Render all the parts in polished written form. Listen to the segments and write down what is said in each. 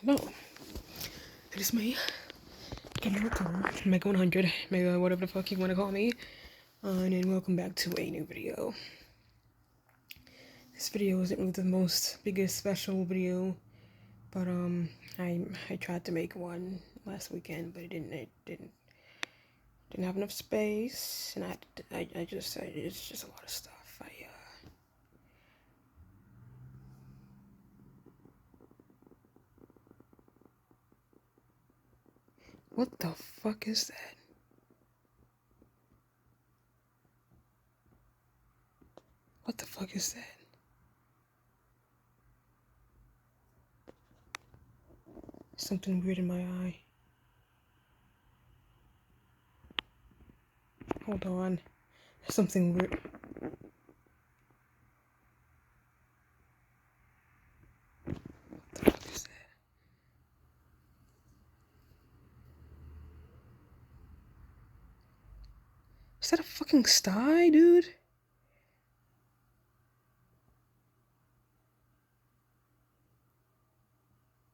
Hello, it is me, Mega 100, Mega whatever the fuck you want to call me, and then welcome back to a new video. This video isn't really the most biggest special video, but I tried to make one last weekend, but it didn't have enough space, and it's just a lot of stuff. What the fuck is that? What the fuck is that? Something weird in my eye. Hold on. Something weird. What the fuck is that? Is that a fucking sty, dude?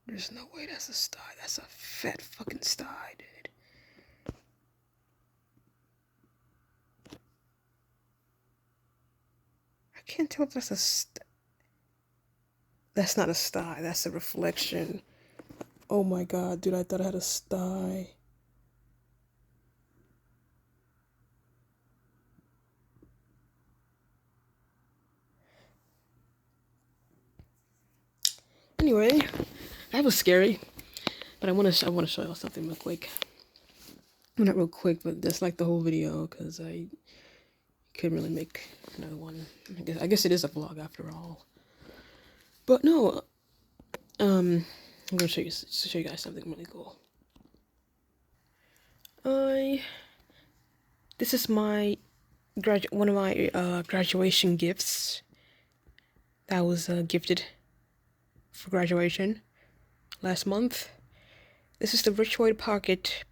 There's no way that's a sty. That's a fat fucking sty, dude. I can't tell if that's a sty. That's not a sty. That's a reflection. Oh my god, dude. I thought I had a sty. Anyway, that was scary. But I want to show you something real quick. Well, not real quick, but just like the whole video, because I couldn't really make another one. I guess it is a vlog after all. But no, I'm gonna show you guys something really cool. This is my one of my graduation gifts that was gifted for graduation last month. This is the Richroid Pocket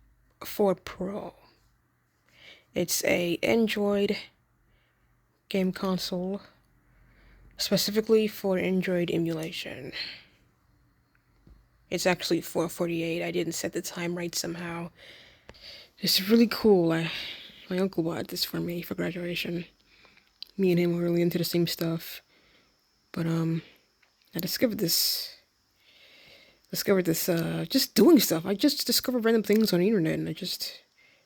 4 Pro. It's a Android game console specifically for Android emulation. It's actually 4:48. I didn't set the time right somehow. It's really cool. My uncle bought this for me for graduation. Me and him were really into the same stuff. But I discovered this just doing stuff. I just discovered random things on the internet and I just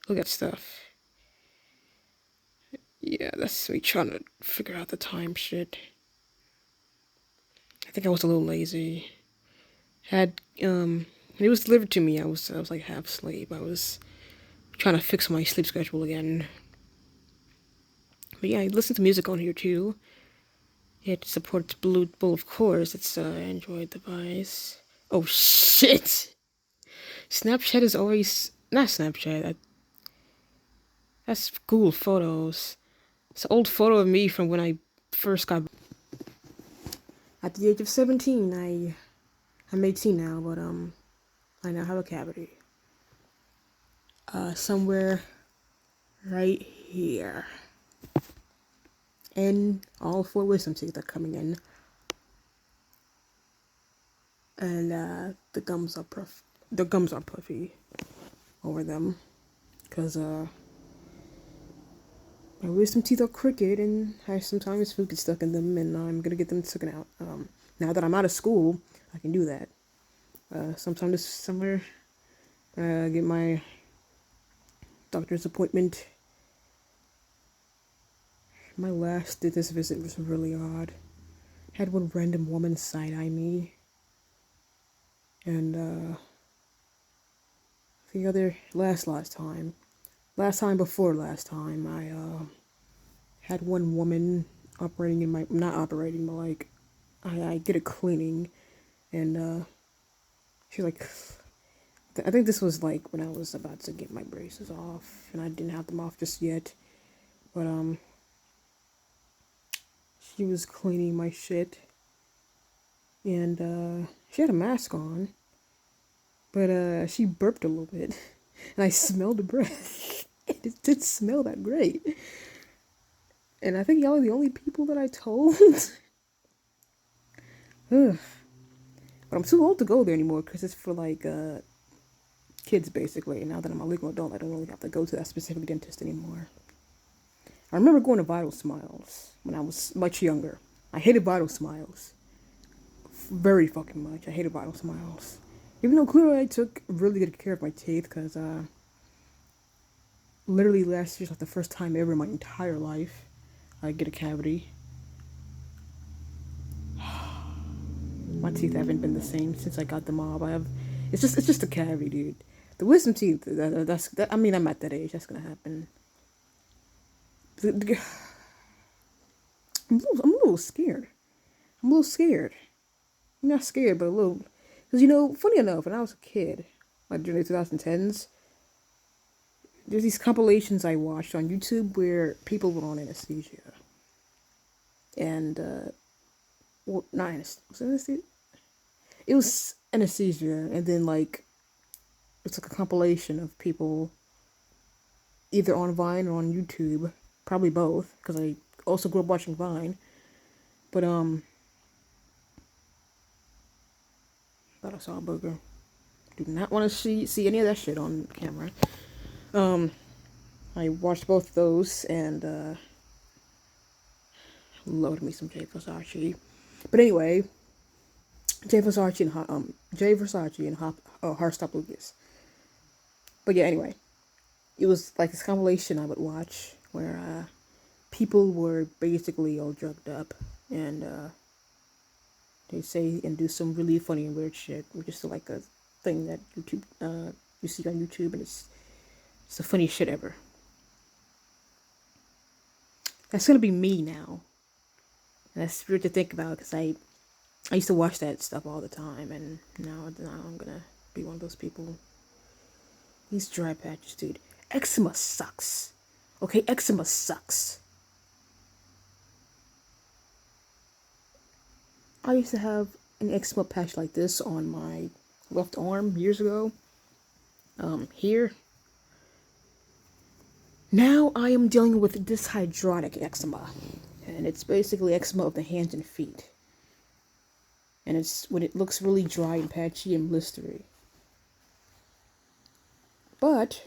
look at stuff. Yeah, that's me trying to figure out the time shit. I think I was a little lazy. When it was delivered to me, I was like half asleep. I was trying to fix my sleep schedule again. But yeah, I listen to music on here too. It supports Bluetooth, of course. It's an Android device. Oh shit! Snapchat is always not Snapchat. That's Google Photos. It's an old photo of me from when I first got. At the age of 17, I'm 18 now, but I now have a cavity. Somewhere right here. And all 4 wisdom teeth are coming in. And the gums are puffy over them. Cause my wisdom teeth are crooked and I sometimes food gets stuck in them and I'm gonna get them taken out. Now that I'm out of school, I can do that. Sometime this summer, get my doctor's appointment. My last dentist visit was really odd. Had one random woman side-eye me. And last time before last time, I had one woman operating in my, not operating, but like, I did a cleaning, and she like, I think this was like when I was about to get my braces off, and I didn't have them off just yet, but she was cleaning my shit, and she had a mask on, but she burped a little bit, and I smelled the breath. It didn't smell that great. And I think y'all are the only people that I told. Ugh. But I'm too old to go there anymore because it's for like kids basically. And now that I'm a legal adult, I don't really have to go to that specific dentist anymore. I remember going to Vital Smiles when I was much younger. I hated Vital Smiles. Very fucking much. I hated Vital Smiles. Even though clearly I took really good care of my teeth because literally last year's like the first time ever in my entire life I get a cavity. My teeth haven't been the same since I got them all. It's just a cavity, dude. The wisdom teeth. I mean, I'm at that age. That's gonna happen. I'm a little scared. I'm a little scared. I'm not scared, but a little. Because, funny enough, when I was a kid, like during the 2010s, there's these compilations I watched on YouTube where people were on anesthesia. And, well, not anesthesia. Was it anesthesia? It was anesthesia, and then, like, it's like a compilation of people either on Vine or on YouTube. Probably both, because I also grew up watching Vine. But, thought I saw a burger. Do not want to see any of that shit on camera. I watched both of those and loved me some Jay Versace. But anyway, Jay Versace and Heartstop Lucas. But yeah, anyway, it was like this compilation I would watch where people were basically all drugged up and they say and do some really funny and weird shit, which is like a thing that you see on YouTube, and it's the funniest shit ever. That's gonna be me now. And that's weird to think about because I used to watch that stuff all the time, and now I'm gonna be one of those people. These dry patches, dude. Eczema sucks. Okay, eczema sucks. I used to have an eczema patch like this on my left arm years ago. Here. Now I am dealing with dyshydrotic eczema. And it's basically eczema of the hands and feet. And it's when it looks really dry and patchy and blistery. But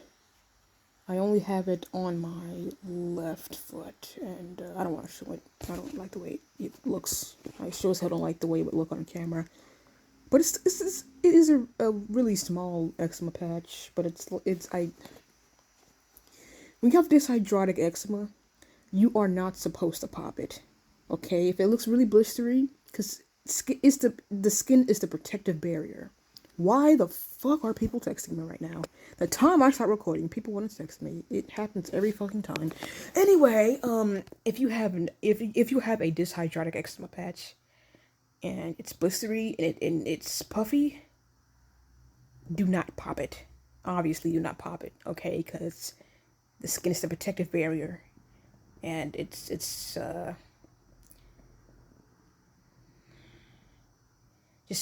I only have it on my left foot, and I don't want to show it. I don't like the way it looks. I sure as hell don't like the way it would look on camera. But it is a really small eczema patch. But when you have dyshydrotic eczema, you are not supposed to pop it. Okay, if it looks really blistery, because the skin is the protective barrier. Why the fuck are people texting me right now? The time I start recording, people want to text me. It happens every fucking time. Anyway, if you have if you have a dyshydrotic eczema patch, and it's blistery and it's puffy, do not pop it. Obviously, do not pop it. Okay, because the skin is the protective barrier, and it's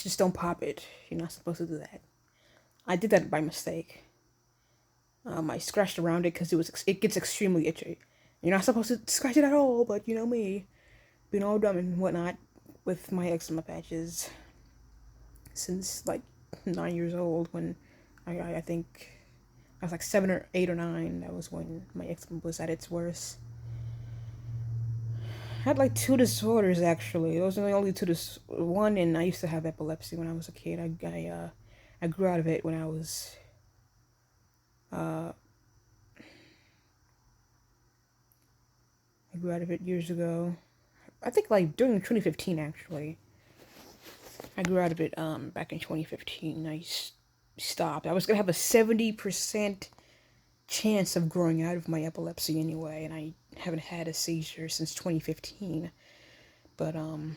just don't pop it. You're not supposed to do that. I did that by mistake. I scratched around it because it gets extremely itchy. You're not supposed to scratch it at all, but you know me, being all dumb and whatnot with my eczema patches since like 9 years old. When I think I was like 7 or 8 or 9. That was when my eczema was at its worst. I had like 2 disorders actually. Those are the only 2 one, and I used to have epilepsy when I was a kid. I grew out of it when I was I grew out of it years ago. I think like during 2015 actually. I grew out of it back in 2015. I stopped. I was gonna have a 70% chance of growing out of my epilepsy anyway, and I haven't had a seizure since 2015. But I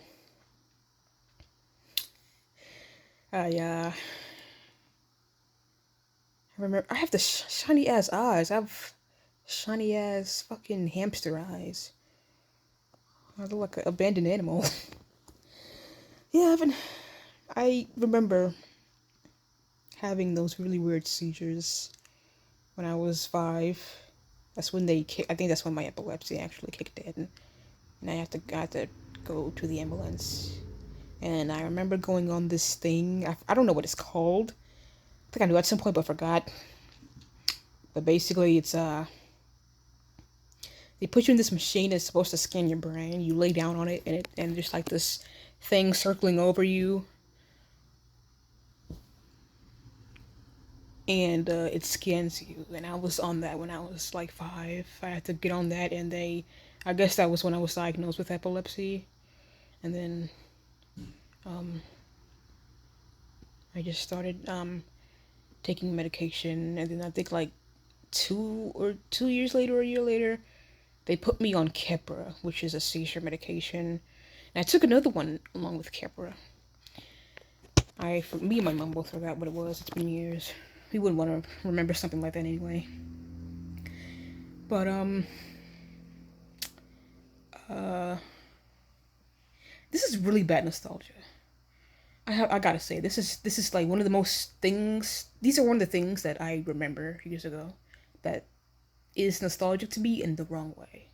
remember I have the shiny ass eyes. I have shiny ass fucking hamster eyes. I look like an abandoned animal. Yeah, I remember having those really weird seizures when I was 5. That's when I think that's when my epilepsy actually kicked in, and I had to go to the ambulance And I remember going on this thing. I don't know what it's called. I think I knew at some point, but forgot. But basically, it's they put you in this machine that's supposed to scan your brain. You lay down on it, and there's like this thing circling over you, and it scans you. And I was on that when I was like 5. I had to get on that, and I guess that was when I was diagnosed with epilepsy, and then um, I just started taking medication, and then I think like 2 years later or a year later, they put me on Keppra, which is a seizure medication. And I took another one along with Keppra. Me and my mom both forgot what it was. It's been years. We wouldn't want to remember something like that anyway. But uh, this is really bad nostalgia. I gotta say this is like one of the most things. These are one of the things that I remember years ago, that is nostalgic to me in the wrong way.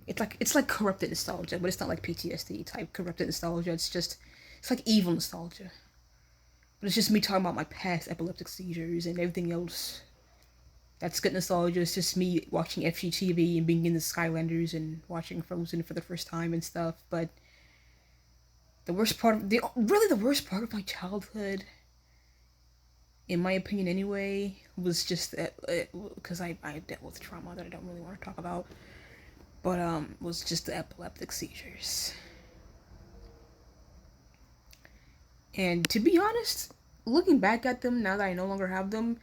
It's like corrupted nostalgia, but it's not like PTSD type corrupted nostalgia. It's like evil nostalgia. But it's just me talking about my past epileptic seizures and everything else. That's good nostalgia. It's just me watching FGTV and being in the Skylanders and watching Frozen for the first time and stuff. But the worst part of my childhood, in my opinion anyway, was just that, because I dealt with trauma that I don't really want to talk about. But was just the epileptic seizures. And to be honest, looking back at them now that I no longer have them,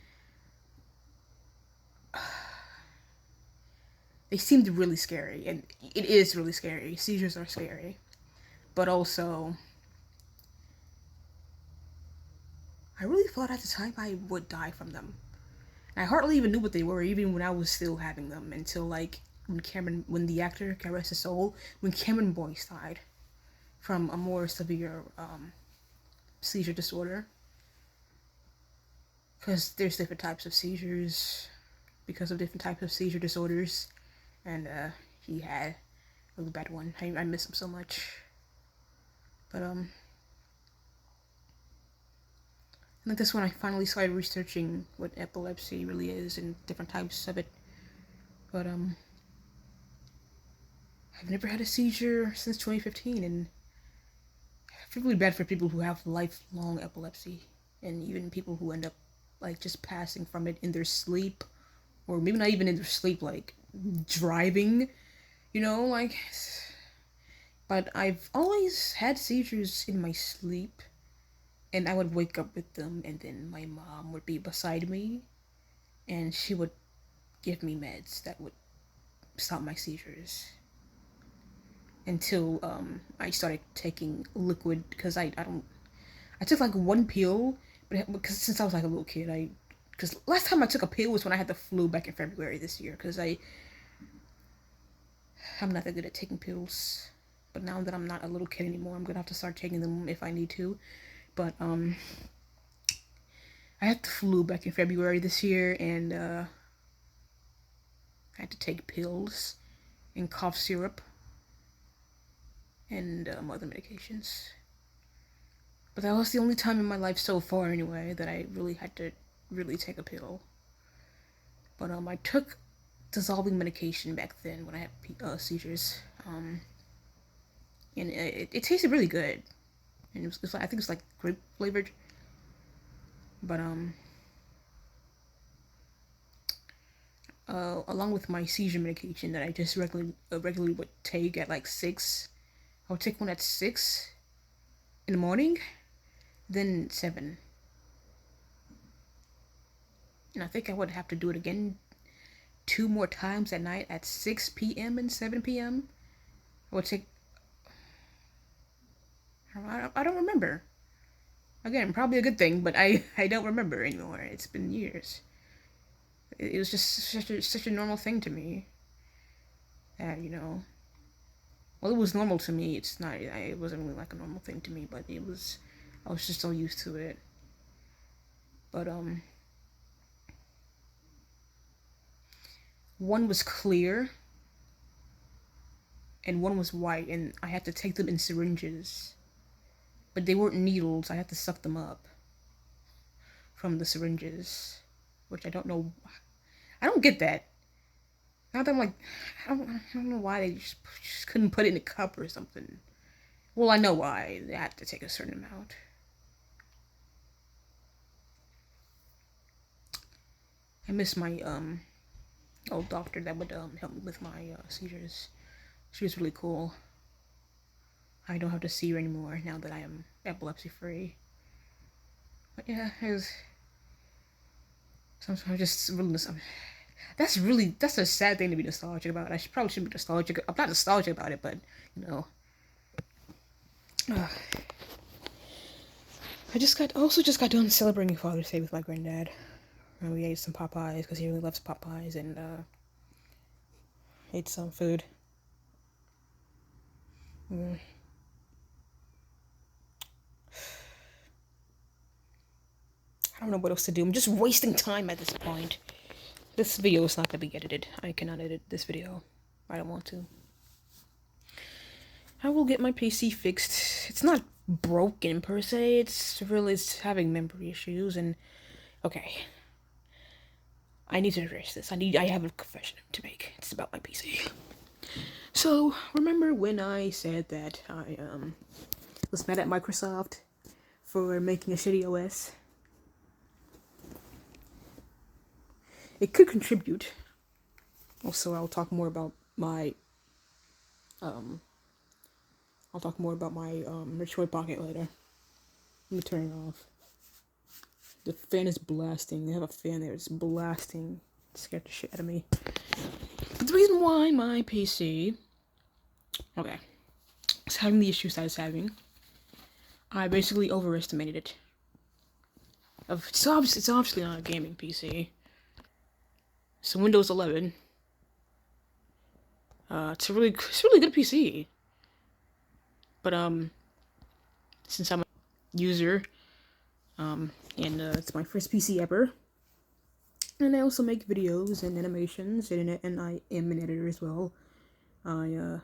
they seemed really scary, and it is really scary. Seizures are scary, but also, I really thought at the time I would die from them. And I hardly even knew what they were, even when I was still having them, until like when the actor, God rest his soul, when Cameron Boyce died from a more severe seizure disorder. Because there's different types of seizures, because of different types of seizure disorders, and he had a really bad one. I miss him so much. But I think that's when I finally started researching what epilepsy really is and different types of it. But I've never had a seizure since 2015, and I feel really bad for people who have lifelong epilepsy, and even people who end up like just passing from it in their sleep, or maybe not even in their sleep, like driving, like. But I've always had seizures in my sleep, and I would wake up with them, and then my mom would be beside me, and she would give me meds that would stop my seizures until I started taking liquid, because I took like one pill, but because since I was like a little kid, because last time I took a pill was when I had the flu back in February this year, because I'm not that good at taking pills. But now that I'm not a little kid anymore, I'm gonna have to start taking them if I need to. But I had the flu back in February this year, and I had to take pills and cough syrup and other medications. But that was the only time in my life so far, anyway, that I really had to really take a pill. But I took dissolving medication back then when I had seizures, and it tasted really good, and it was like, I think it was like grape flavored. But along with my seizure medication that I just regularly would take at like 6, I would take one at 6 in the morning, then 7, and I think I would have to do it again 2 more times at night at 6 p.m. and 7 p.m. I would take. I don't remember. Again, probably a good thing, but I don't remember anymore. It's been years. It was just such a normal thing to me. That well, it was normal to me. It's not. It wasn't really like a normal thing to me, but it was. I was just so used to it. But one was clear and one was white, and I had to take them in syringes. but they weren't needles. I had to suck them up from the syringes, which I don't know. I don't get that. Now that I'm like, I don't know why they just couldn't put it in a cup or something. Well, I know why. They had to take a certain amount. I miss my old doctor that would help me with my seizures. She was really cool. I don't have to see her anymore now that I am epilepsy free. But yeah, it was. Sometimes just really. That's a sad thing to be nostalgic about. Probably shouldn't be nostalgic. I'm not nostalgic about it, but you know. I got done celebrating Father's Day with my granddad. And we ate some Popeyes because he really loves Popeyes, and ate some food. Mm. I don't know what else to do. I'm just wasting time at this point. This video is not going to be edited. I cannot edit this video. I don't want to. I will get my PC fixed. It's not broken per se. It's having memory issues, and okay. I need to address this. I have a confession to make. It's about my PC. So, remember when I said that I was mad at Microsoft for making a shitty OS? It could contribute. Also, I'll talk more about my Metroid Pocket later. Let me turn it off. The fan is blasting. They have a fan there. It's blasting. It scared the shit out of me. But the reason why my PC, okay, is having the issues that it's having, I basically overestimated it. It's obviously not a gaming PC. So Windows 11. It's a really good PC. But since I'm a user, and it's my first PC ever, and I also make videos and animations, and I am an editor as well. I'm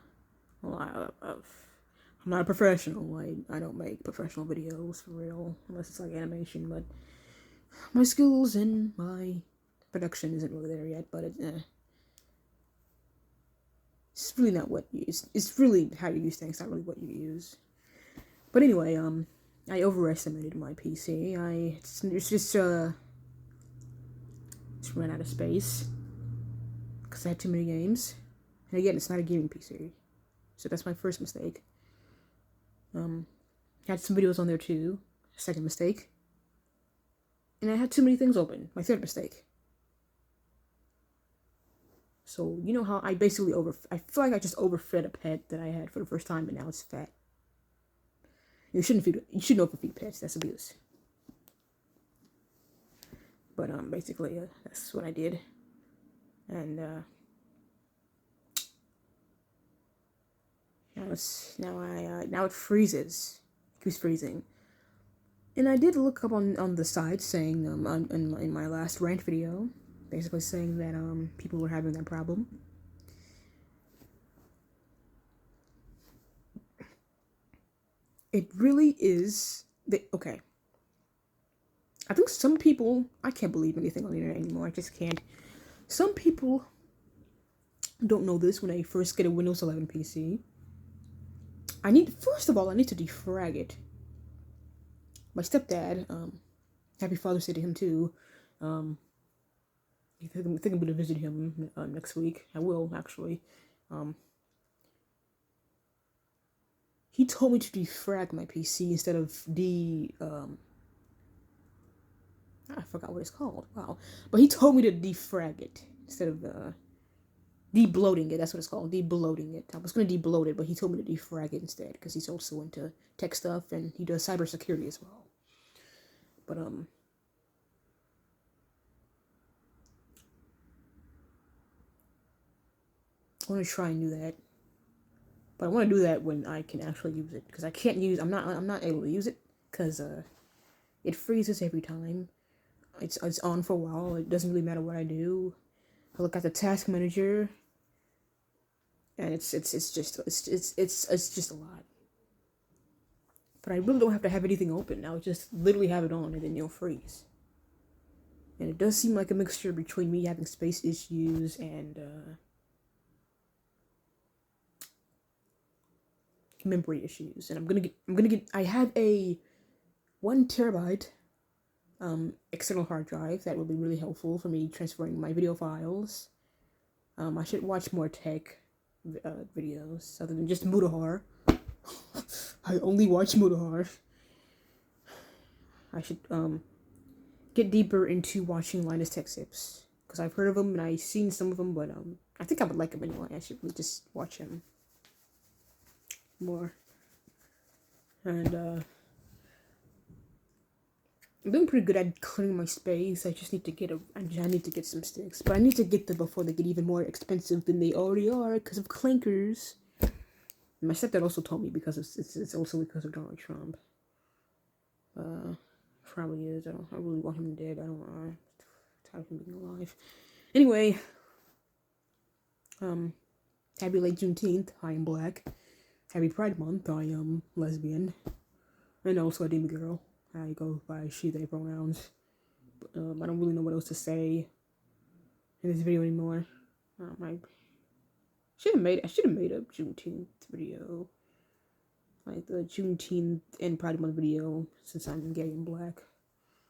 not a professional. I don't make professional videos for real, unless it's like animation. But my skills and my production isn't really there yet. But it's really not what you use. It's really how you use things, not really what you use. But anyway, I overestimated my PC. It's just ran out of space because I had too many games. And again, it's not a gaming PC, so that's my first mistake. Had some videos on there too. Second mistake. And I had too many things open. My third mistake. So, you know how I basically I feel like I just overfed a pet that I had for the first time, but now it's fat. You shouldn't overfeed pets. That's abuse. But, basically, that's what I did. And, now it freezes. It keeps freezing. And I did look up on the site saying, in my last rant video, basically saying that, people were having that problem. It really is, okay. I think some people, I can't believe anything on the internet anymore, I just can't. Some people don't know this when they first get a Windows 11 PC. First of all, I need to defrag it. My stepdad, happy Father's Day to him too. I think I'm going to visit him next week. I will, actually. He told me to defrag my PC instead of I forgot what it's called. Wow. But he told me to defrag it instead of debloating it. That's what it's called. Debloating it. I was going to debloat it, but he told me to defrag it instead because he's also into tech stuff and he does cybersecurity as well. But I want to try and do that. But I want to do that when I can actually use it because I'm not able to use it because it freezes every time. It's on for a while. It doesn't really matter what I do. I look at the task manager, and it's just a lot. But I really don't have to have anything open. I'll just literally have it on and then it'll freeze. And it does seem like a mixture between me having space issues and memory issues. And I'm gonna get I have a 1 terabyte external hard drive that will be really helpful for me transferring my video files. I should watch more tech videos other than just Mutahar. I only watch Mutahar. I should get deeper into watching Linus Tech Tips because I've heard of him and I've seen some of them, but I think I would like him anyway. I should really just watch him more. And I'm doing pretty good at clearing my space. I just need to get I need to get some sticks, but I need to get them before they get even more expensive than they already are because of clankers. And my stepdad also told me because it's also because of Donald Trump. Probably is. I really want him dead. I don't know. I'm tired of him being alive. Anyway, happy late Juneteenth. I am black. Happy Pride Month. I am lesbian, and also a demon girl. I go by she, they pronouns. I don't really know what else to say in this video anymore. I should have made a Juneteenth video, like the Juneteenth and Pride Month video, since I'm gay and black.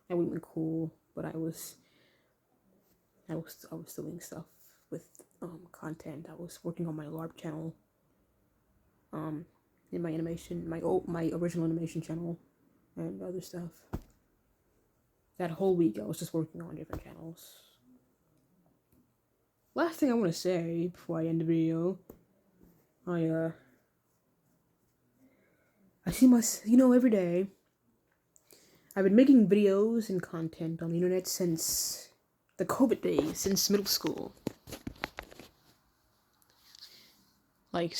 That would have been cool, but I was doing stuff with content. I was working on my LARP channel, in my animation, my original animation channel, and other stuff. That whole week I was just working on different channels. Last thing I want to say before I end the video, I see every day. I've been making videos and content on the internet since the COVID days, since middle school. Like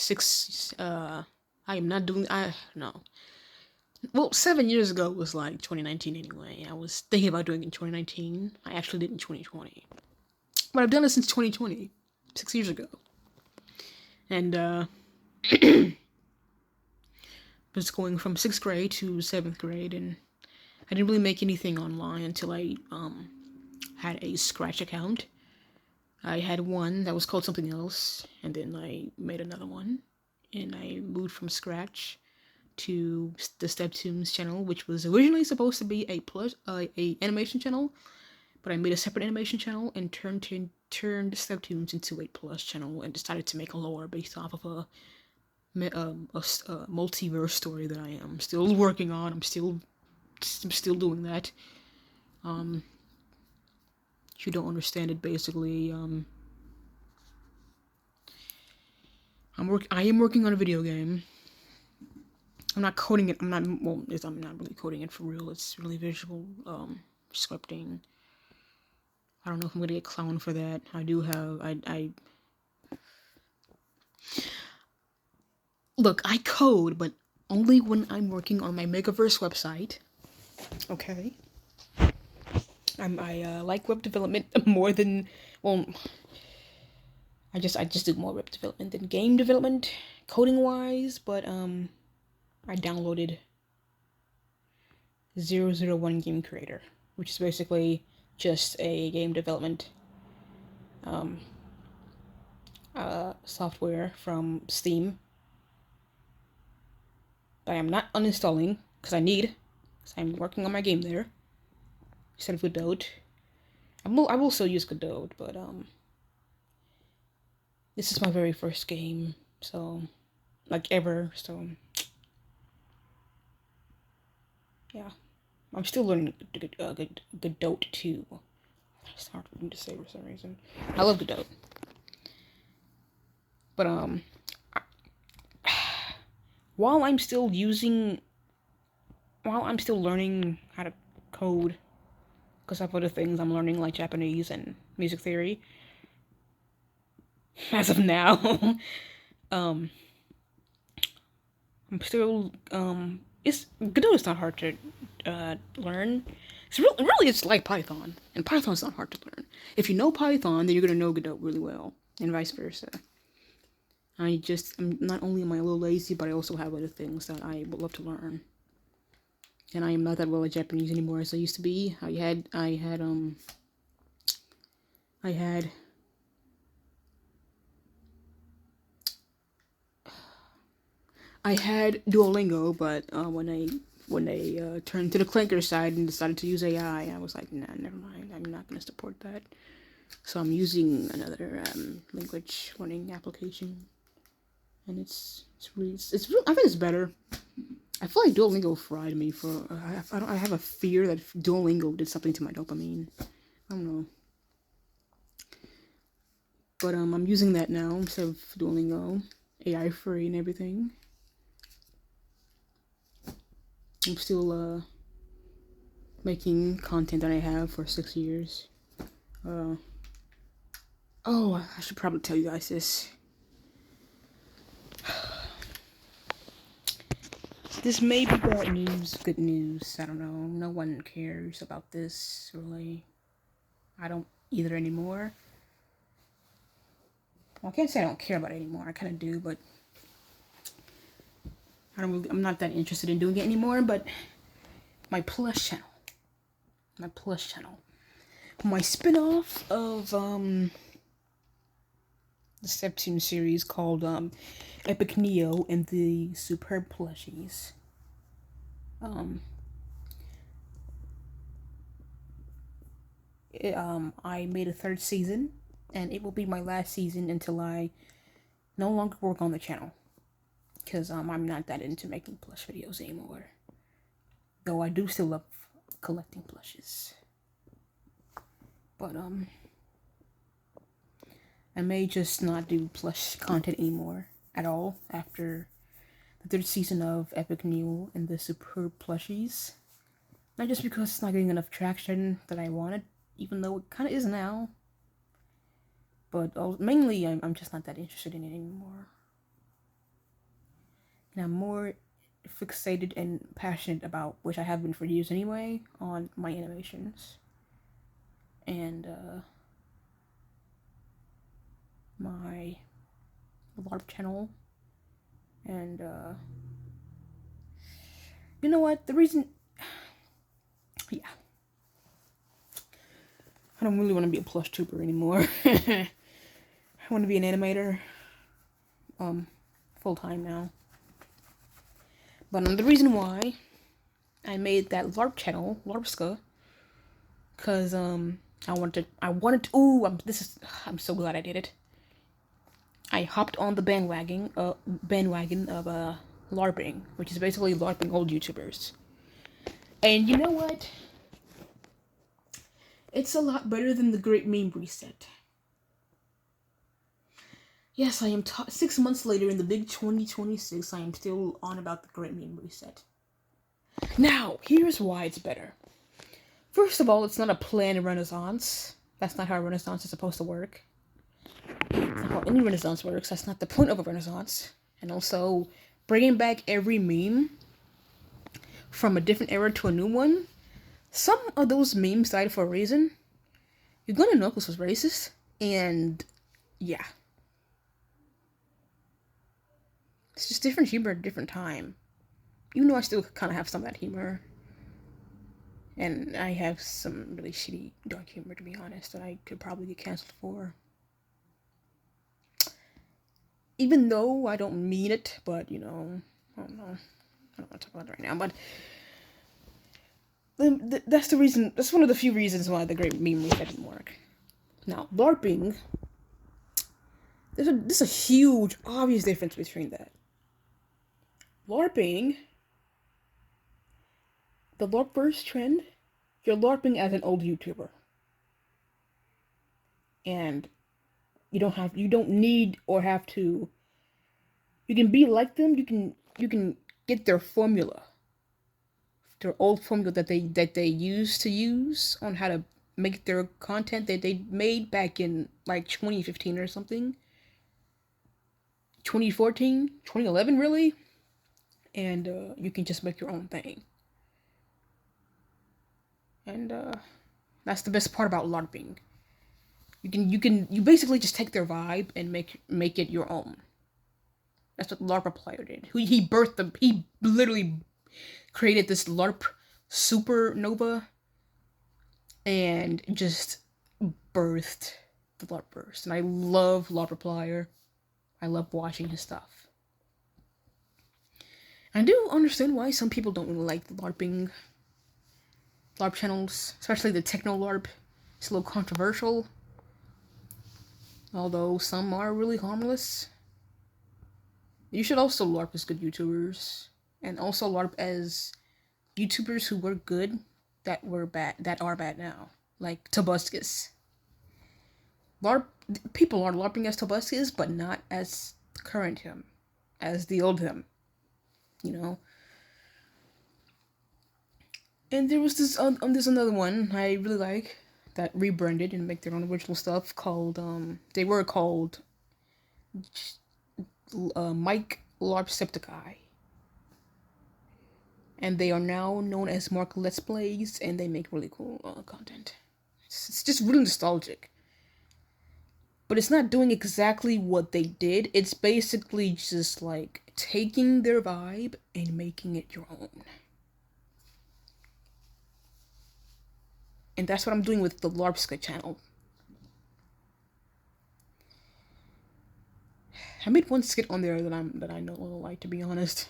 well, 7 years ago was like 2019 anyway. I was thinking about doing it in 2019. I actually did in 2020. But I've done it since 2020, 6 years ago. And was going from 6th grade to 7th grade, and I didn't really make anything online until I had a Scratch account. I had one that was called something else, and then I made another one, and I moved from Scratch to the Steptoons channel, which was originally supposed to be a animation channel, but I made a separate animation channel and turned Steptoons into a plus channel and decided to make a lore based off of a multiverse story that I am still working on. I'm still doing that. If you don't understand it, basically, I am working on a video game. I'm not coding it. I'm not really coding it for real. It's really visual scripting. I don't know if I'm gonna get clowned for that. I do have Look, I code, but only when I'm working on my Megaverse website. Okay. I like web development more than, well, I just do more web development than game development, coding wise. But I downloaded 001 Game Creator, which is basically just a game development software from Steam that I am not uninstalling because I'm working on my game there instead of Godot. I will still use Godot, but this is my very first game, so like ever, so yeah, I'm still learning Godot too. It's hard for me to say for some reason. I love Godot, but while I'm still learning how to code, because I have other things I'm learning like Japanese and music theory. As of now, I'm still Godot is not hard to learn. It's like Python, and Python's not hard to learn. If you know Python, then you're gonna know Godot really well, and vice versa. I'm not only am I a little lazy, but I also have other things that I would love to learn. and I am not that well at Japanese anymore as I used to be. I had Duolingo, but when they turned to the clinker side and decided to use AI, I was like, nah, never mind. I'm not gonna support that. So I'm using another language learning application, and I think it's better. I feel like Duolingo fried me for. I have a fear that Duolingo did something to my dopamine. I don't know. But I'm using that now instead of Duolingo, AI free and everything. I'm still making content that I have for 6 years. Oh, I should probably tell you guys this. This may be bad news, good news. I don't know. No one cares about this really. I don't either anymore. Well, I can't say I don't care about it anymore. I kind of do, but I'm not that interested in doing it anymore. But my plush channel, my spin-off of the Steptoon series called Epic Neo and the Superb Plushies. I made a 3rd season, and it will be my last season until I no longer work on the channel, because I'm not that into making plush videos anymore. Though I do still love collecting plushes, but I may just not do plush content anymore at all after the 3rd season of Epic Neo and the Superb Plushies. Not just because it's not getting enough traction that I wanted, even though it kind of is now, but mainly I'm just not that interested in it anymore. And I'm more fixated and passionate about, which I have been for years anyway, on my animations and my LARP channel. And you know what? The reason, yeah, I don't really want to be a plush tuber anymore. I want to be an animator, full time now. But the reason why I made that LARP channel, LARPska, cause I wanted to. Ooh, I'm so glad I did it. I hopped on the bandwagon of LARPing, which is basically LARPing old YouTubers. And you know what? It's a lot better than the Great Meme Reset. Yes, I am 6 months later in the big 2026, I am still on about the Great Meme Reset. Now, here's why it's better. First of all, it's not a planned renaissance. That's not how a renaissance is supposed to work. That's not how any renaissance works. That's not the point of a renaissance. And also, bringing back every meme from a different era to a new one. Some of those memes died for a reason. You're gonna know this was racist. And, yeah. It's just different humor at a different time. Even though I still kind of have some of that humor. And I have some really shitty dark humor, to be honest, that I could probably get canceled for. Even though I don't mean it, but, you know, I don't know. I don't want to talk about it right now, but that's the reason. That's one of the few reasons why the Great Meme Reset didn't work. Now, LARPing, there's a huge, obvious difference between that. LARPing, the LARPverse trend, you're LARPing as an old YouTuber. And you don't need or have to, you can be like them, you can get their formula. Their old formula that they used to use on how to make their content that they made back in like 2015 or something. 2014, 2011 really. And you can just make your own thing. And that's the best part about LARPing. You basically just take their vibe and make it your own. That's what LARP player did. He literally created this LARP supernova and just birthed the LARP burst. And I love LARP Replier. I love watching his stuff. I do understand why some people don't really like the LARP channels, especially the techno LARP. It's a little controversial, although some are really harmless. You should also LARP as good YouTubers, and also LARP as YouTubers who were good that are bad now, like Tobuscus. LARP people are LARPing as Tobuscus, but not as current him, as the old him. You know. And there was there's another one I really like that rebranded and make their own original stuff called they were called Mike Larpcepticai. And they are now known as Mark Let's Plays, and they make really cool content. It's just really nostalgic. But it's not doing exactly what they did. It's basically just like taking their vibe and making it your own. And that's what I'm doing with the LARPska channel. I made one skit on there that I no longer like, to be honest.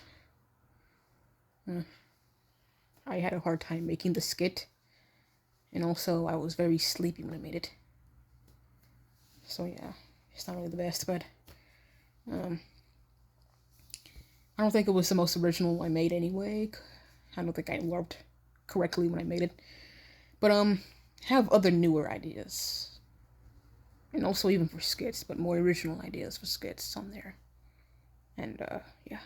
I had a hard time making the skit, and also I was very sleepy when I made it. So yeah, it's not really the best, but I don't think it was the most original I made anyway. I don't think I LARPed correctly when I made it, but have other newer ideas, and also even for skits, but more original ideas for skits on there. And yeah.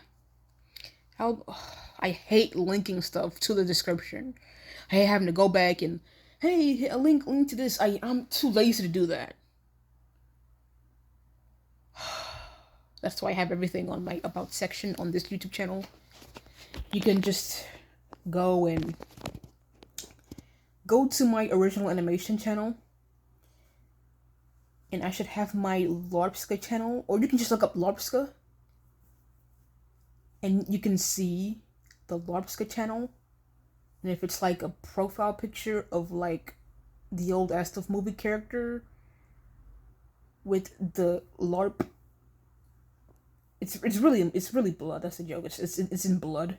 I hate linking stuff to the description. I hate having to go back and, hey, a link to this. I'm too lazy to do that. That's why I have everything on my about section on this YouTube channel. You can just go to my original animation channel, and I should have my LARPska channel, or you can just look up LARPska, and you can see the LARPska channel. And if it's like a profile picture of like the old Astov movie character with the LARP, it's really blood. That's the joke. It's in blood.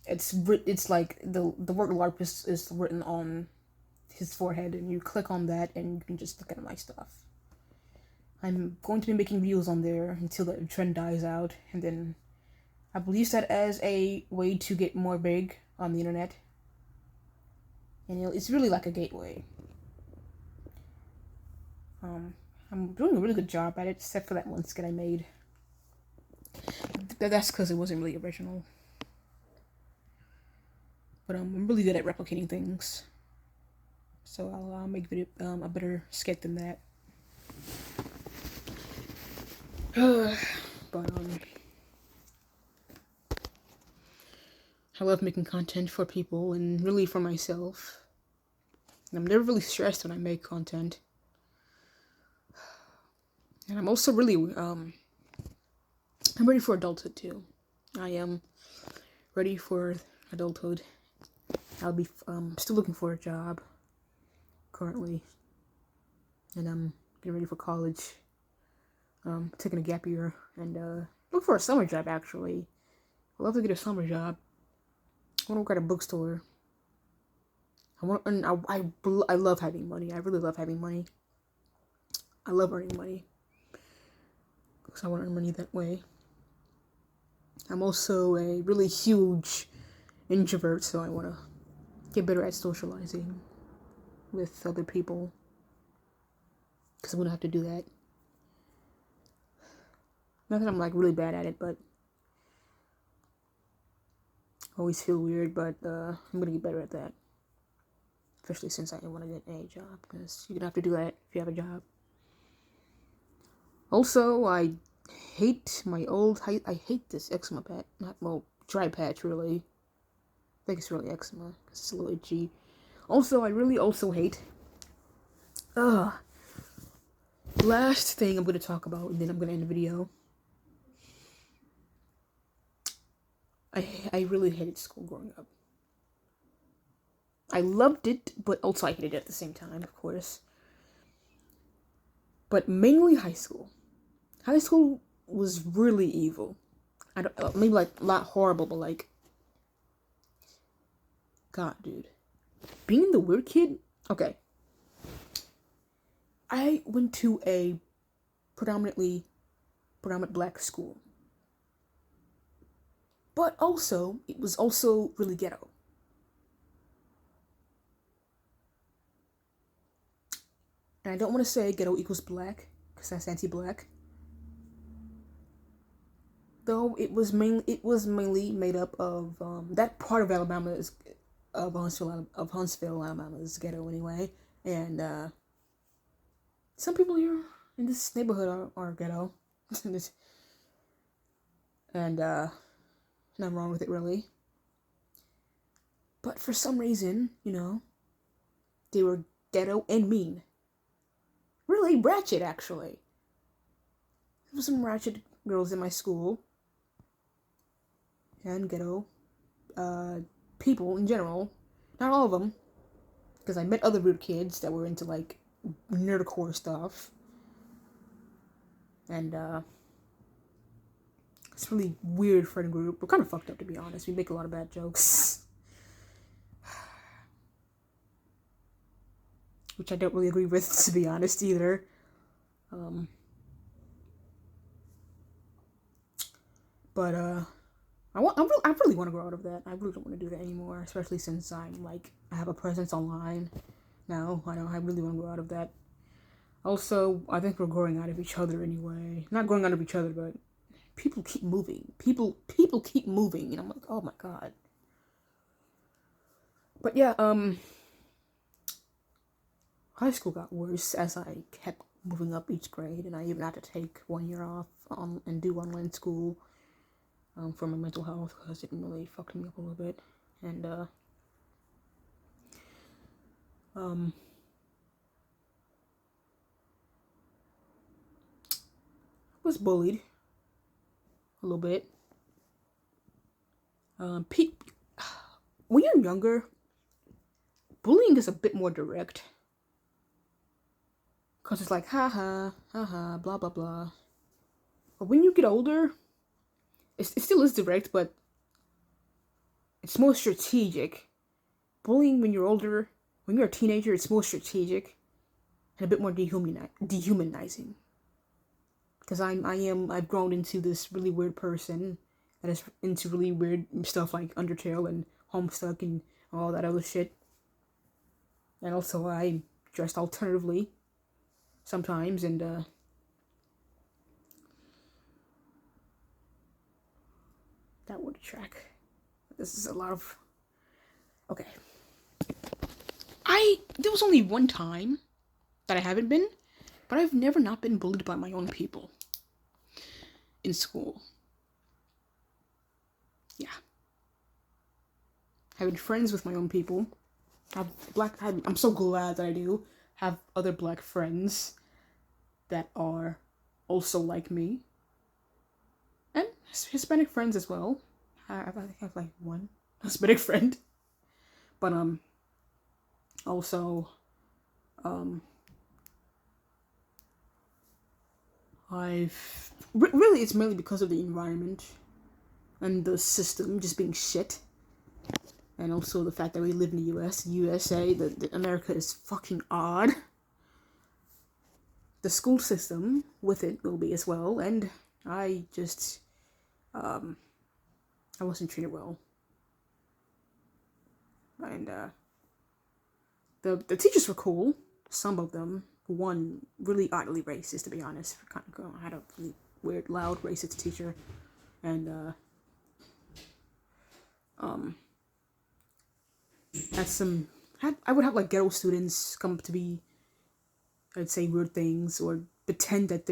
It's like the word LARP is written on his forehead, and you click on that and you can just look at my stuff. I'm going to be making videos on there until the trend dies out, and then I will use that as a way to get more big on the internet. And it's really like a gateway. I'm doing a really good job at it, except for that one skit I made. That's because it wasn't really original. But I'm really good at replicating things. So I'll make a better skit than that. But I love making content for people and really for myself. And I'm never really stressed when I make content. And I'm also really I'm ready for adulthood too. I am ready for adulthood. I'll be still looking for a job currently, and I'm getting ready for college. Taking a gap year and look for a summer job. Actually, I'd love to get a summer job. I want to work at a bookstore. I love having money. I really love having money. I love earning money because I want to earn money that way. I'm also a really huge introvert, so I want to get better at socializing with other people because I'm going to have to do that. Not that I'm like really bad at it, but I always feel weird, but I'm going to get better at that. Especially since I want to get a job, because you're going to have to do that if you have a job. Also, I hate my old, I hate this eczema patch, dry patch really. I think it's really eczema, because it's a little itchy. Also, I really also hate, last thing I'm going to talk about, and then I'm going to end the video. I really hated school growing up. I loved it, but also I hated it at the same time, of course. But mainly high school. High school was really evil. I don't, maybe like a lot horrible, but like, God, dude, being the weird kid. Okay, I went to a predominant black school, but also it was also really ghetto. And I don't want to say ghetto equals black because that's anti-black. Though it was mainly made up of that part of Alabama is of Huntsville, Alabama is ghetto anyway, and some people here in this neighborhood are ghetto, and nothing wrong with it really. But for some reason, they were ghetto and mean, really ratchet actually. There was some ratchet girls in my school, and ghetto people in general. Not all of them, because I met other weird kids that were into like nerdcore stuff, and it's really weird friend group. We're kind of fucked up, to be honest. We make a lot of bad jokes, which I don't really agree with, to be honest, either. But I really want to grow out of that. I really don't want to do that anymore, especially since I have a presence online now. I really want to grow out of that. Also, I think we're growing out of each other anyway. Not growing out of each other, but people keep moving. People keep moving, and I'm like, oh my god. But yeah, high school got worse as I kept moving up each grade, and I even had to take 1 year off and do online school for my mental health because it really fucked me up a little bit. And was bullied a little bit. When you're younger, bullying is a bit more direct. Because it's like, haha, haha, blah, blah, blah. But when you get older, it still is direct, but it's more strategic. Bullying when you're older, when you're a teenager, it's more strategic and a bit more dehumanizing. Because I've grown into this really weird person that is into really weird stuff like Undertale and Homestuck and all that other shit. And also I dressed alternatively sometimes, and that would track. This is a lot of... Okay. There was only one time that I haven't been, but I've never not been bullied by my own people in school. Yeah. Having friends with my own people. I'm so glad that I do have other black friends that are also like me. And Hispanic friends as well. I have like one Hispanic friend. But also really it's mainly because of the environment and the system just being shit, and also the fact that we live in the USA, that America is fucking odd. The school system with it will be as well, and I just I wasn't treated well, and the teachers were cool, some of them. One really oddly racist, to be honest. I had a really weird, loud, racist teacher, and I would have like ghetto students come up to me. I'd say weird things or pretend that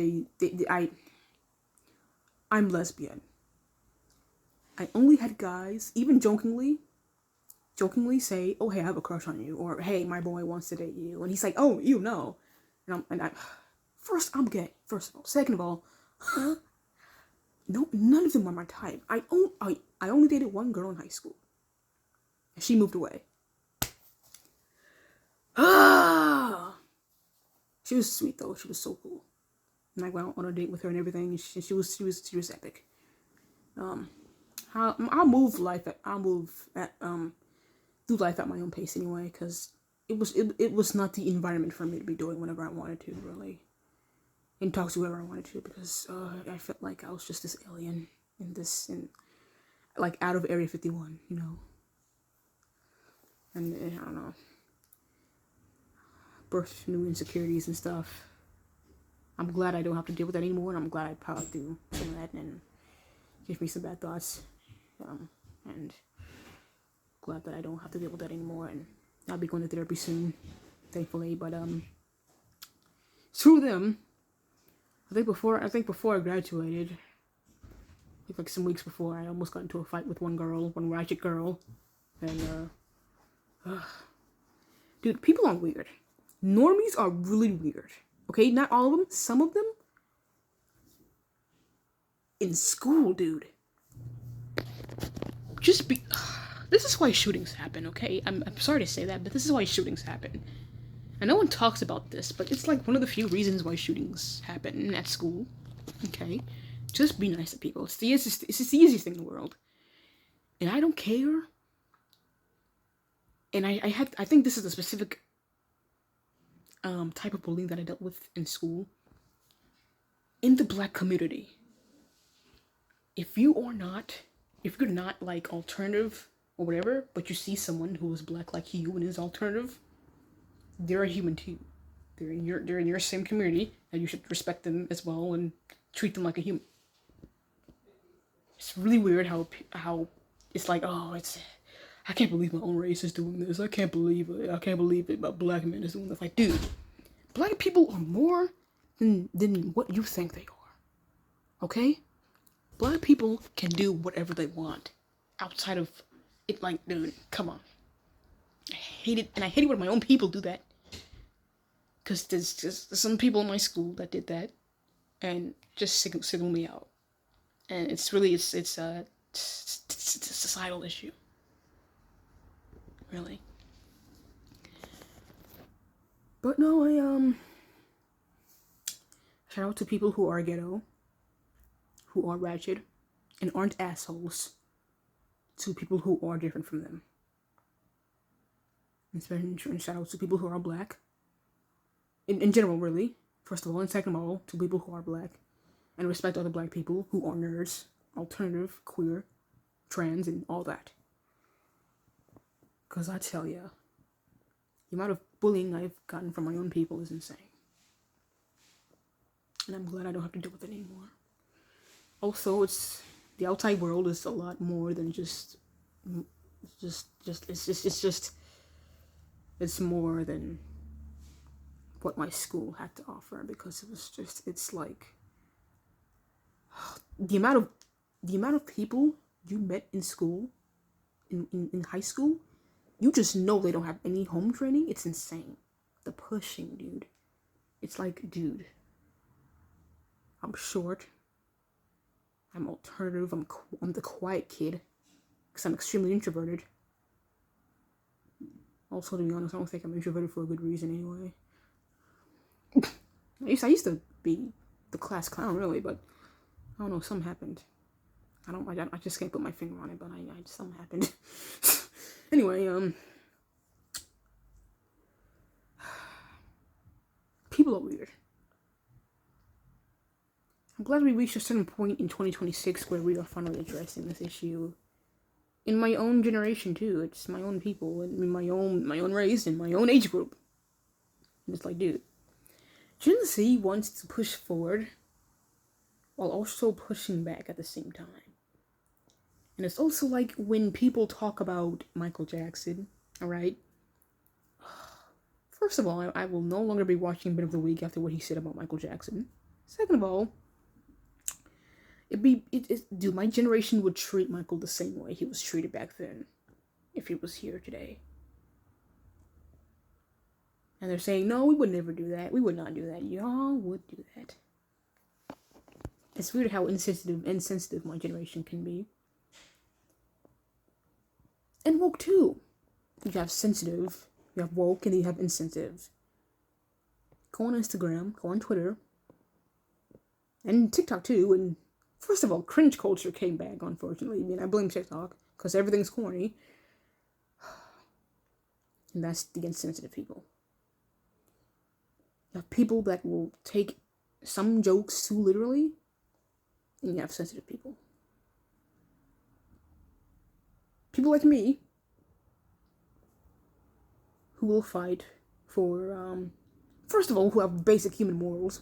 I'm lesbian. I only had guys, even jokingly say, "Oh hey, I have a crush on you," or "Hey, my boy wants to date you," and he's like, "Oh, you know," and I first, I'm gay. First of all, second of all, no, none of them were my type. I only dated one girl in high school, and she moved away. She was sweet though. She was so cool. And I went out on a date with her and everything. She was epic. I'll move life. I'll move at through life at my own pace anyway, because it was not the environment for me to be doing whenever I wanted to, really, and talk to whoever I wanted to, because I felt like I was just this alien in like out of Area 51, you know. And I don't know, birth new insecurities and stuff. I'm glad I don't have to deal with that anymore, and I'm glad I powered through some of that and gave me some bad thoughts. And glad that I don't have to deal with that anymore, and I'll be going to therapy soon, thankfully. But through them, I think before I graduated, like some weeks before, I almost got into a fight with one ratchet girl, and dude, people are weird. Normies are really weird. Okay, not all of them, some of them. In school, dude. This is why shootings happen, okay? I'm sorry to say that, but this is why shootings happen. And no one talks about this, but it's like one of the few reasons why shootings happen at school. Okay? Just be nice to people. It's the easiest thing in the world. And I don't care. And I think this is a specific type of bullying that I dealt with in school. In the black community. If you're not like alternative or whatever, but you see someone who is black like you and is alternative, they're a human too. They're in your same community, and you should respect them as well and treat them like a human. It's really weird how it's like, oh, I can't believe my own race is doing this. I can't believe it. My black man is doing this. Like, dude, black people are more than what you think they are. Okay? Black people can do whatever they want outside of it. Like, dude, come on. I hate it, and I hate it when my own people do that. Because there's some people in my school that did that, and just signal me out. And it's really, it's a societal issue. Really. But no, shout out to people who are ghetto, who are ratchet, and aren't assholes to people who are different from them. And shout out to people who are black. In general, really. First of all, and second of all, to people who are black. And respect other black people who are nerds, alternative, queer, trans, and all that. Because I tell ya, the amount of bullying I've gotten from my own people is insane. And I'm glad I don't have to deal with it anymore. Also, the outside world is a lot more than it's more than what my school had to offer, because it's like the amount of people you met in school, in high school, you just know they don't have any home training. It's insane. The pushing, dude. It's like, dude, I'm short. I'm alternative. I'm the quiet kid, because I'm extremely introverted. Also, to be honest, I don't think I'm introverted for a good reason anyway. I used to be the class clown, really, but I don't know, something happened. I just can't put my finger on it, but something happened. Anyway, people are weird. I'm glad we reached a certain point in 2026 where we are finally addressing this issue. In my own generation too. It's my own people, and my own race, and my own age group. And it's like, dude, Gen Z wants to push forward while also pushing back at the same time. And it's also like when people talk about Michael Jackson, alright? First of all, I will no longer be watching Bit of the Week after what he said about Michael Jackson. Second of all, dude, my generation would treat Michael the same way he was treated back then, if he was here today. And they're saying, no, we would never do that. We would not do that. Y'all would do that. It's weird how insensitive my generation can be. And woke too. You have sensitive, you have woke, and then you have insensitive. go on Instagram, go on Twitter, and TikTok too. And first of all, cringe culture came back, unfortunately. I mean, I blame TikTok because everything's corny. And that's the insensitive people. You have people that will take some jokes too literally, and you have sensitive people. People like me who will fight for, first of all, who have basic human morals.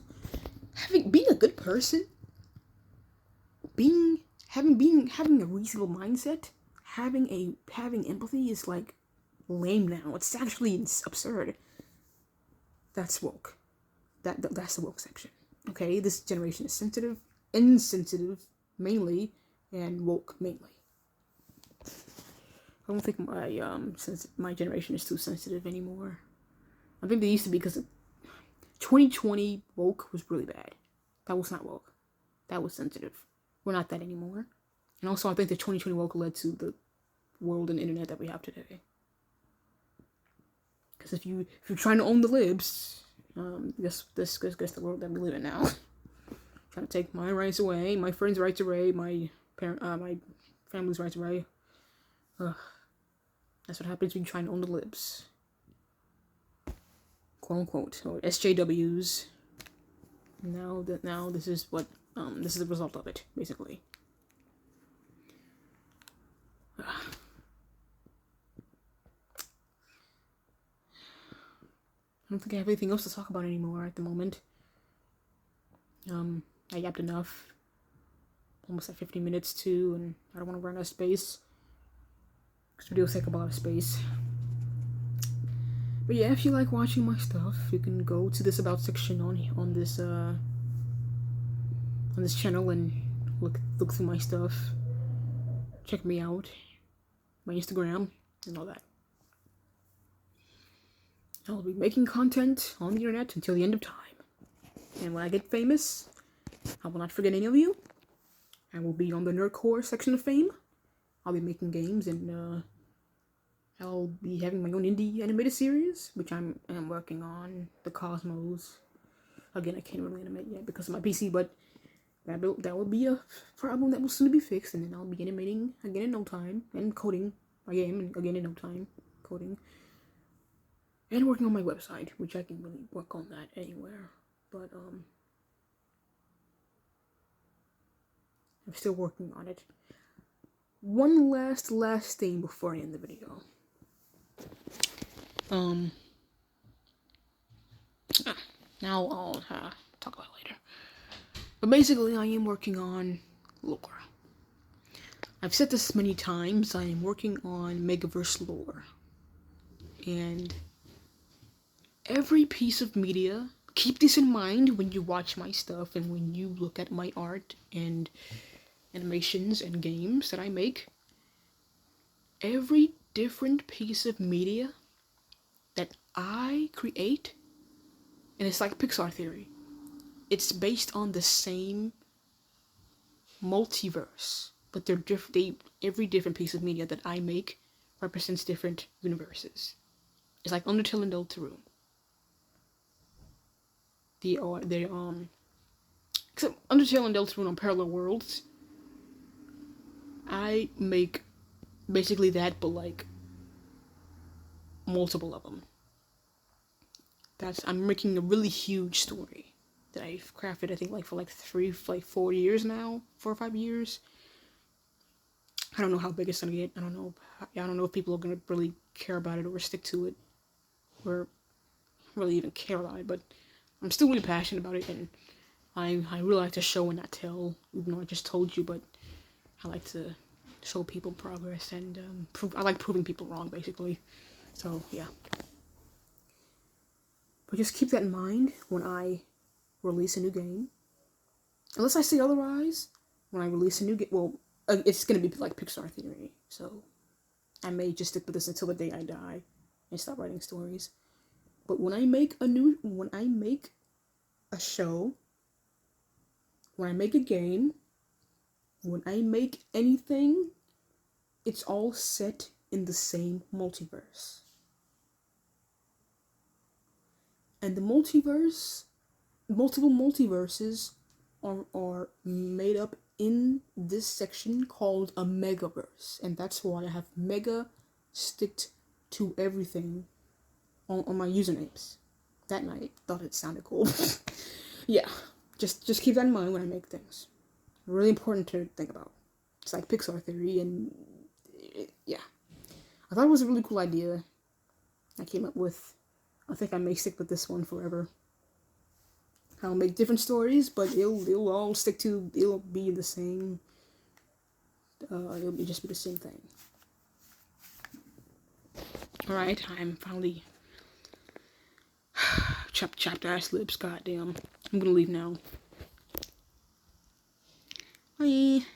Being a good person, having a reasonable mindset, having empathy is like lame now. It's actually absurd. That's woke. That's the woke section. Okay, this generation is insensitive mainly, and woke mainly. I don't think my generation is too sensitive anymore. I think they used to be, because 2020 woke was really bad. That was not woke. That was sensitive. We're not that anymore. And also, I think the 2020 woke led to the world and internet that we have today. Because if you're trying to own the libs, this the world that we live in now. Trying to take my rights away, my friends' rights away, my family's rights away. Ugh. That's what happens when you try to own the libs. Quote unquote, or SJWs. Now this is what this is the result of it, basically. I don't think I have anything else to talk about anymore at the moment. I yapped enough. Almost at 50 minutes too, and I don't want to run out of space. Because videos take up a lot of space. But yeah, if you like watching my stuff, you can go to this about section on this channel and look through my stuff. Check me out, my Instagram, and all that. I'll be making content on the internet until the end of time. And when I get famous, I will not forget any of you. I will be on the nerdcore section of fame. I'll be making games, and I'll be having my own indie animated series, which I'm working on. The Cosmos. Again, I can't really animate yet because of my PC, but that will be a problem that will soon be fixed, and then I'll be animating again in no time, and coding again in no time, coding, and working on my website, which I can really work on that anywhere, but I'm still working on it. One last thing before I end the video. Now I'll talk about it later. But basically, I am working on lore. I've said this many times, I am working on Megaverse lore. And every piece of media, keep this in mind when you watch my stuff and when you look at my art and animations and games that I make. Every different piece of media that I create, and it's like Pixar theory, it's based on the same multiverse, but they're different. Every different piece of media that I make represents different universes. It's like Undertale and Deltarune. Except Undertale and Deltarune on parallel worlds. I make basically that, but like multiple of them. I'm making a really huge story that I've crafted, I think, like for 4 years now, 4 or 5 years. I don't know how big it's gonna get. I don't know if people are gonna really care about it or stick to it, or really even care about it. But I'm still really passionate about it, and I really like to show and not tell. Even though I just told you, but I like to show people progress, and I like proving people wrong, basically. So yeah. But just keep that in mind when I release a new game. Unless I say otherwise, when I release a new game, well, it's gonna be like Pixar theory. So I may just stick with this until the day I die and stop writing stories. But when I make a show, when I make a game, when I make anything, it's all set in the same multiverse. And the multiverse, multiple multiverses are made up in this section called a megaverse. And that's why I have mega sticked to everything on my usernames. That night, thought it sounded cool. Yeah, just keep that in mind when I make things. Really important to think about. It's like Pixar theory, and yeah, I thought it was a really cool idea. I came up with. I think I may stick with this one forever. I'll make different stories, but it'll all stick to. It'll be the same. It'll just be the same thing. All right, I'm finally chapped ass lips. Goddamn, I'm gonna leave now. Bye.